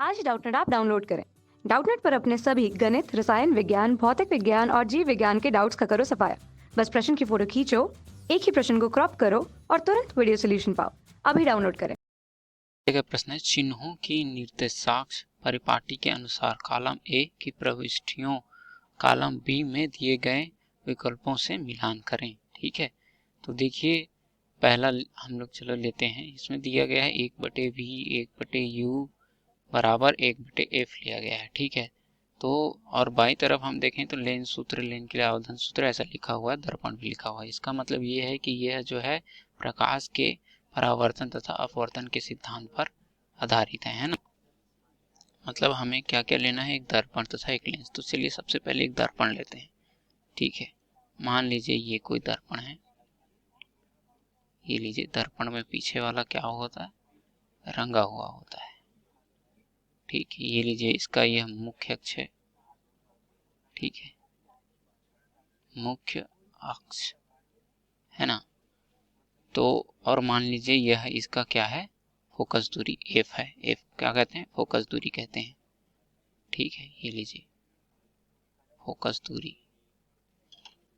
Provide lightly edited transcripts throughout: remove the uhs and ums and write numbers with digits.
आज डाउटनेट आप डाउनलोड करें। डाउटनेट पर अपने सभी गणित, रसायन विज्ञान, भौतिक विज्ञान और जीव विज्ञान के डाउट्स का करो सफाया। बस प्रश्न की फोटो खींचो, एक ही प्रश्न को क्रॉप करो और तुरंत वीडियो सोल्यूशन पाओ। अभी डाउनलोड करें। प्रश्न है, चिन्हों की निर्देशांक परिपाटी के अनुसार कॉलम ए की प्रविष्टियों कॉलम बी में दिए गए विकल्पों से मिलान करें। ठीक है, तो देखिए पहला हम लोग चलो लेते हैं। इसमें दिया गया है 1/v 1/u बराबर 1/f लिया गया है। ठीक है, तो और बाई तरफ हम देखें तो लेन सूत्र, लेन के लिए आवर्धन सूत्र ऐसा लिखा हुआ है, दर्पण भी लिखा हुआ है। इसका मतलब ये है कि यह जो है प्रकाश के परावर्तन तथा अपवर्तन के सिद्धांत पर आधारित है ना। मतलब हमें क्या क्या लेना है, एक दर्पण तथा एक लेंस। तो चलिए सबसे पहले एक दर्पण लेते हैं। ठीक है, मान लीजिए ये कोई दर्पण है, ये लीजिए। दर्पण में पीछे वाला क्या होता है, रंगा हुआ होता है। ठीक है, ये लीजिए, इसका यह मुख्य अक्ष है। ठीक है, मुख्य अक्ष है ना। तो और मान लीजिए यह इसका क्या है, फोकस दूरी f है। f क्या कहते हैं, फोकस दूरी कहते हैं। ठीक है, ये लीजिए फोकस दूरी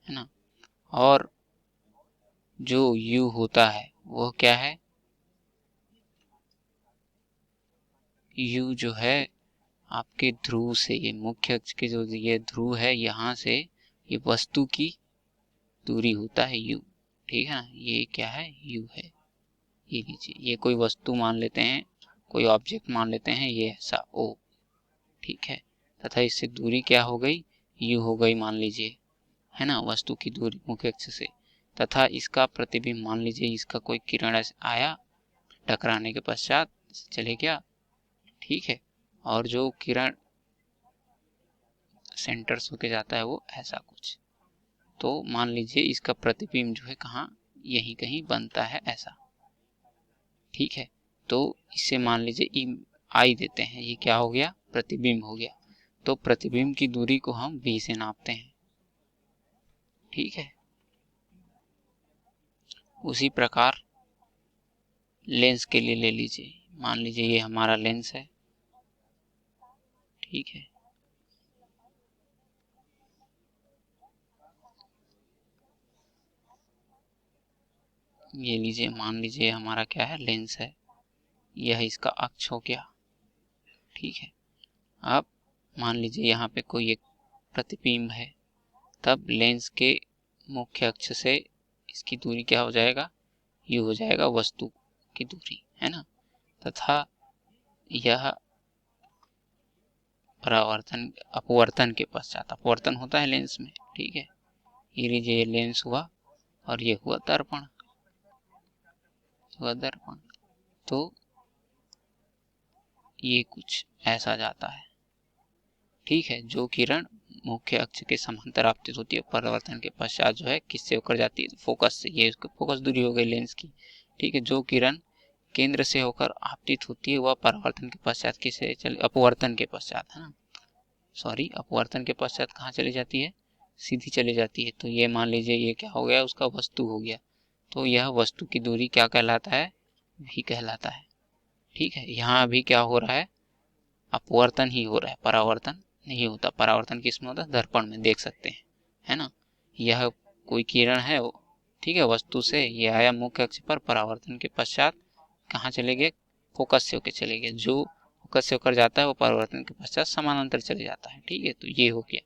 है ना। और जो u होता है वो क्या है, u जो है आपके ध्रुव से, ये मुख्य अक्ष के जो ये ध्रुव है, यहाँ से ये वस्तु की दूरी होता है u। ठीक है ना, ये क्या है, u है। ये लीजिए, ये कोई वस्तु मान लेते हैं, कोई ऑब्जेक्ट मान लेते हैं, ये ऐसा o। ठीक है, तथा इससे दूरी क्या हो गई, u हो गई मान लीजिए, है ना, वस्तु की दूरी मुख्य अक्ष से। तथा इसका प्रतिबिंब मान लीजिए, इसका कोई किरण आया, टकराने के पश्चात चले गया। ठीक है, और जो किरण सेंटर से होके जाता है वो ऐसा कुछ। तो मान लीजिए इसका प्रतिबिंब जो है कहाँ, यहीं कहीं बनता है ऐसा। ठीक है, तो इससे मान लीजिए आई देते हैं, ये क्या हो गया, प्रतिबिंब हो गया। तो प्रतिबिंब की दूरी को हम v से नापते हैं। ठीक है, उसी प्रकार लेंस के लिए ले लीजिए। मान लीजिए ये हमारा लेंस है। ठीक है, ये लीजिए, मान लीजिए हमारा क्या है, लेंस है। यह इसका अक्ष हो गया। ठीक है, अब मान लीजिए यहाँ पे कोई एक प्रतिबिंब है, तब लेंस के मुख्य अक्ष से इसकी दूरी क्या हो जाएगा, ये हो जाएगा वस्तु की दूरी, है ना। तथा यह परावर्तन अपवर्तन के पश्चात, अपवर्तन होता है लेंस में। ठीक है, ये लीजिए, ये लेंस हुआ और ये हुआ दर्पण, तो ये कुछ ऐसा जाता है। ठीक है, जो किरण मुख्य अक्ष के समांतर आपतित होती है, परावर्तन के पश्चात जो है किससे होकर जाती है, फोकस से। ये उसकी फोकस दूरी हो गई लेंस की। ठीक है, जो किरण केंद्र से होकर आपतित होती है वह परावर्तन के पश्चात किसे चले, अपवर्तन के पश्चात, है ना, सॉरी, अपवर्तन के पश्चात कहाँ चली जाती है, सीधी चली जाती है। तो ये मान लीजिए ये क्या हो गया, उसका वस्तु हो गया। तो यह वस्तु की दूरी क्या कहलाता है, v कहलाता है। ठीक है, यहाँ अभी क्या हो रहा है, अपवर्तन ही हो रहा है, परावर्तन नहीं होता। परावर्तन किसमें होता है, दर्पण में, देख सकते हैं, है ना। यह कोई किरण है, ठीक है, वस्तु से ये आया मुख्य अक्ष पर, परावर्तन के पश्चात कहाँ चले गए, फोकस से होकर चले गए। जो फोकस से होकर जाता है वो परावर्तन के पश्चात समानांतर चले जाता है। ठीक है, तो ये हो गया।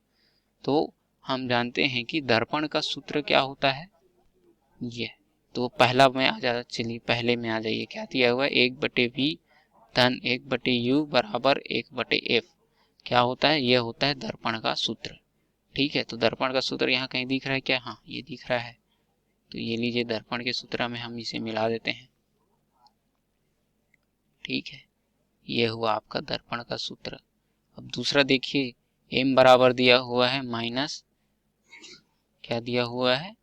तो हम जानते हैं कि दर्पण का सूत्र क्या होता है, ये। तो पहला में आ जाता, चलिए पहले में आ जाइए, क्या दिया हुआ है, 1/v धन 1/u बराबर 1/f। क्या होता है, यह होता है दर्पण का सूत्र। ठीक है, तो दर्पण का सूत्र यहाँ कहीं दिख रहा है क्या, हाँ ये दिख रहा है। तो ये लीजिए, दर्पण के सूत्र में हम इसे मिला देते हैं। ठीक है, ये हुआ आपका दर्पण का सूत्र। अब दूसरा देखिए, m बराबर दिया हुआ है माइनस, क्या दिया हुआ है,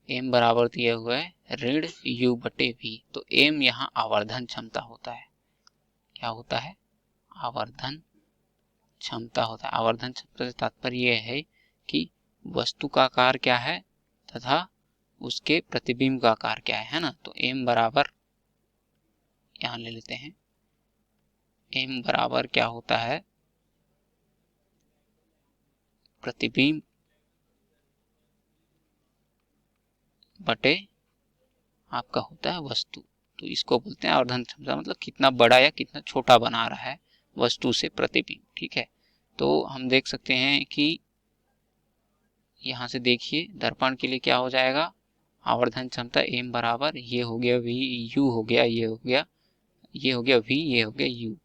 m बराबर दिया हुआ है ऋण u/v। तो m यहाँ आवर्धन क्षमता होता है। क्या होता है, आवर्धन क्षमता होता है। आवर्धन क्षमता से तात्पर्य यह है कि वस्तु का आकार क्या है तथा उसके प्रतिबिंब का आकार क्या है ना। तो m बराबर यहाँ ले लेते हैं m बराबर क्या होता है, प्रतिबिंब बटे आपका होता है वस्तु। तो इसको बोलते हैं आवर्धन क्षमता, मतलब कितना बड़ा या कितना छोटा बना रहा है वस्तु से प्रतिबिंब। ठीक है, तो हम देख सकते हैं कि यहाँ से देखिए दर्पण के लिए क्या हो जाएगा, आवर्धन क्षमता m बराबर ये हो गया v, u हो गया, ये हो गया, ये हो गया v, ये हो गया u,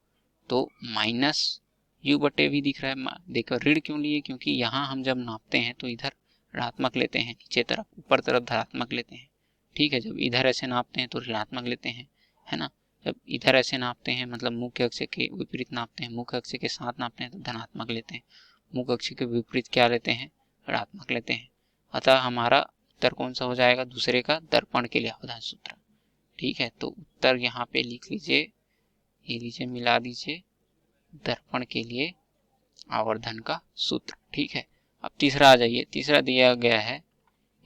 तो माइनस u बटे v दिख रहा है। देखो ऋण क्यों लिए, क्योंकि यहाँ हम जब नापते हैं तो इधर ऋणात्मक लेते हैं, नीचे तरफ, ऊपर तरफ धनात्मक लेते हैं। ठीक है, जब इधर ऐसे नापते हैं तो ऋणात्मक लेते हैं, है ना। जब इधर ऐसे नापते हैं, मतलब मुख्य अक्ष के विपरीत नापते हैं, मुख्य अक्ष के साथ नापते हैं तो धनात्मक लेते हैं, मुख्य अक्ष के विपरीत क्या लेते हैं, ऋणात्मक लेते हैं। अतः हमारा उत्तर कौन सा हो जाएगा, दूसरे का, दर्पण के लिए आवर्धन सूत्र। ठीक है, तो उत्तर यहाँ पे लिख लीजिए, ये लीजिए, मिला दीजिए, दर्पण के लिए आवर्धन का सूत्र। ठीक है, अब तीसरा आ जाइए। तीसरा दिया गया है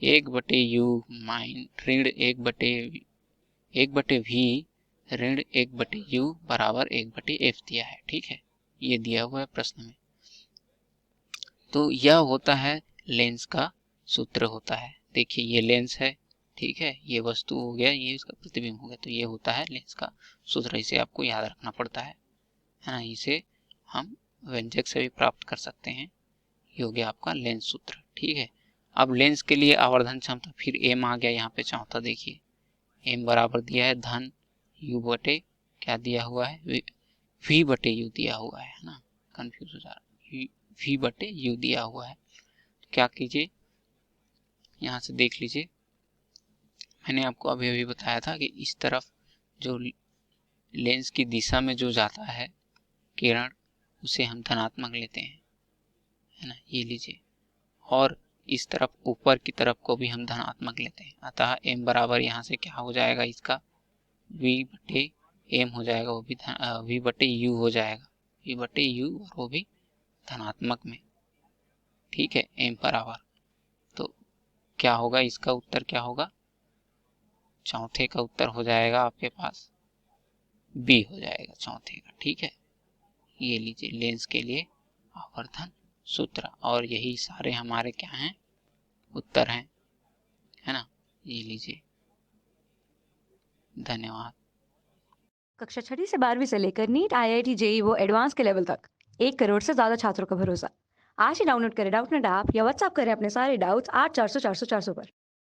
1/u माइन ऋण 1/v ऋण 1/u बराबर 1/f दिया है। ठीक है, ये दिया हुआ है प्रश्न में। तो यह होता है लेंस का सूत्र होता है। देखिए ये लेंस है, ठीक है, ये वस्तु हो गया, ये इसका प्रतिबिंब हो गया, तो ये होता है लेंस का सूत्र। इसे आपको याद रखना पड़ता है ना। इसे हम व्यंजक से भी प्राप्त कर सकते हैं। ये हो गया आपका लेंस सूत्र। ठीक है, अब लेंस के लिए आवर्धन क्षमता फिर m आ गया यहाँ पे चौथा। देखिए m बराबर दिया है धन u बटे क्या दिया हुआ है, v बटे u दिया हुआ है ना, कंफ्यूज हो जा रहा है, v बटे u दिया हुआ है। तो क्या कीजिए, यहाँ से देख लीजिए, मैंने आपको अभी अभी बताया था कि इस तरफ जो लेंस की दिशा में जो जाता है किरण, उसे हम धनात्मक लेते हैं, है ना, ये लीजिए, और इस तरफ ऊपर की तरफ को भी हम धनात्मक लेते हैं। अतः m बराबर यहाँ से क्या हो जाएगा, इसका v बटे m हो जाएगा, वो भी v बटे u हो जाएगा, v बटे u, और वो भी धनात्मक में। ठीक है, m बराबर, तो क्या होगा, इसका उत्तर क्या होगा, चौथे का उत्तर हो जाएगा आपके पास बी हो जाएगा चौथे का। ठीक है, ये लीजिए लेंस के लिए आवर्धन सूत्र, और यही सारे हमारे क्या हैं, उत्तर हैं, है ना। ये लीजिए, धन्यवाद। कक्षा 6वीं से 12वीं से लेकर नीट, IIT, JEE वो एडवांस के लेवल तक 1 करोड़ से ज्यादा छात्रों का भरोसा। आज ही डाउनलोड करें डाउटनेट ऐप या व्हाट्सएप करें अपने सारे डाउट्स 8400 400 400 पर।